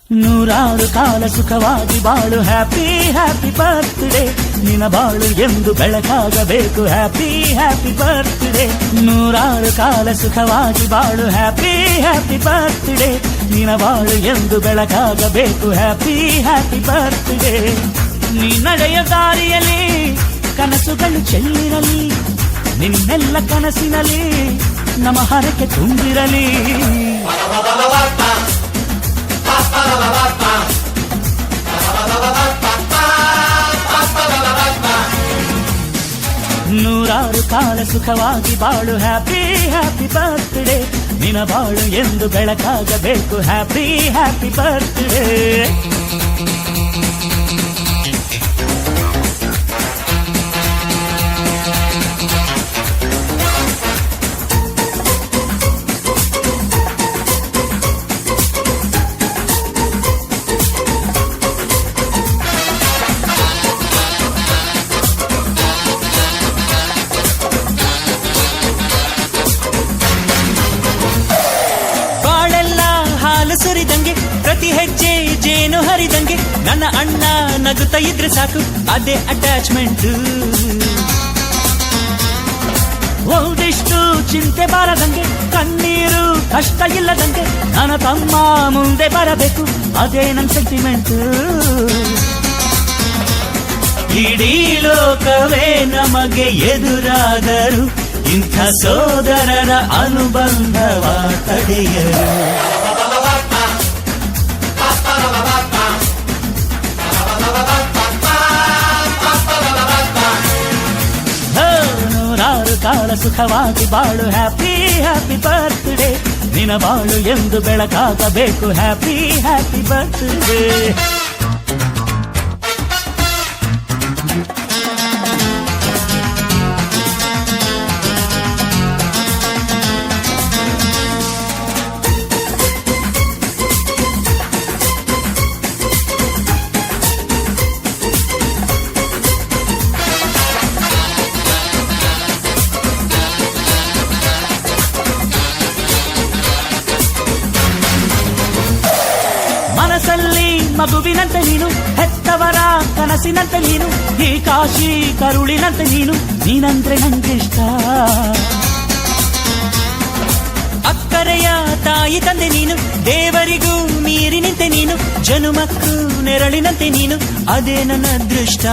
ನೂರಾರು ಕಾಲ ಸುಖವಾಗಿ ಬಾಳು ಹ್ಯಾಪಿ ಹ್ಯಾಪಿ ಬರ್ತ್ಡೇ ನಿನ ಬಾಳು ಎಂದು ಬೆಳಕಾಗಬೇಕು ಹ್ಯಾಪಿ ಹ್ಯಾಪಿ ಬರ್ತ್ಡೇ ನೂರಾರು ಕಾಲ ಸುಖವಾಗಿ ಬಾಳು ಹ್ಯಾಪಿ ಹ್ಯಾಪಿ ಬರ್ತ್ಡೇ ನಿನ ಬಾಳು ಎಂದು ಬೆಳಕಾಗಬೇಕು ಹ್ಯಾಪಿ ಹ್ಯಾಪಿ ಬರ್ತ್ಡೇ ನೀ ನಡೆಯ ದಾರಿಯಲ್ಲಿ ಕನಸುಗಳು ಚೆಲ್ಲಿರಲಿ ನಿನ್ನೆಲ್ಲ ಕನಸಿನಲ್ಲಿ ನಮ್ಮ ಹರಕೆ ತುಂಬಿರಲಿ ನೂರಾರು ಕಾಲ ಸುಖವಾಗಿ ಬಾಳು ಹ್ಯಾಪಿ ಹ್ಯಾಪಿ ಬರ್ತ್ಡೇ ನಿನ ಬಾಳು ಎಂದು ಬೆಳಕಾಗಬೇಕು ಹ್ಯಾಪಿ ಹ್ಯಾಪಿ ಬರ್ತ್ಡೇ ಸುರಿದಂಗೆ ಪ್ರತಿ ಹೆಜ್ಜೆ ಜೇನು ಹರಿದಂಗೆ ನನ್ನ ಅಣ್ಣ ನಗುತ್ತಾ ಇದ್ರೆ ಸಾಕು ಅದೇ ಅಟ್ಯಾಚ್ಮೆಂಟ್ ಒಂದಿಷ್ಟು ಚಿಂತೆ ಬಾರದಂಗೆ ಕಣ್ಣೀರು ಕಷ್ಟ ಇಲ್ಲದಂಗೆ ನನ್ನ ತಮ್ಮ ಮುಂದೆ ಬರಬೇಕು ಅದೇ ನನ್ನ ಸೆಂಟಿಮೆಂಟ್ ಇಡೀ ಲೋಕವೇ ನಮಗೆ ಎದುರಾದರು ಇಂಥ ಸೋದರರ ಅನುಬಂಧವ ತಡೆಯರು ನೂರಾರು ಕಾಲ ಸುಖವಾಗಿ ಬಾಳು ಹ್ಯಾಪಿ ಹ್ಯಾಪಿ ಬರ್ತ್ಡೇ ನಿನ ಬಾಳು ಎಂದು ಬೆಳಕಾಗಬೇಕು ಹ್ಯಾಪಿ ಹ್ಯಾಪಿ ಬರ್ತ್ಡೇ ಮನಸ್ಸಲ್ಲಿ ಮಗುವಿನಂತೆ ನೀನು ಹೆತ್ತವರ ಕನಸಿನಂತೆ ನೀನು ಈ ಕಾಶಿ ಕರುಳಿನಂತೆ ನೀನಂದ್ರೆ ನಂಗಿಷ್ಟ ಅಕ್ಕರೆಯ ತಾಯಿ ತಂದೆ ನೀನು ದೇವರಿಗೂ ಮೀರಿ ನಿಂತೆ ನೀನು ಜನುಮಕ್ಕೂ ನೆರಳಿನಂತೆ ನೀನು ಅದೇ ನನ್ನ ಅದೃಷ್ಟ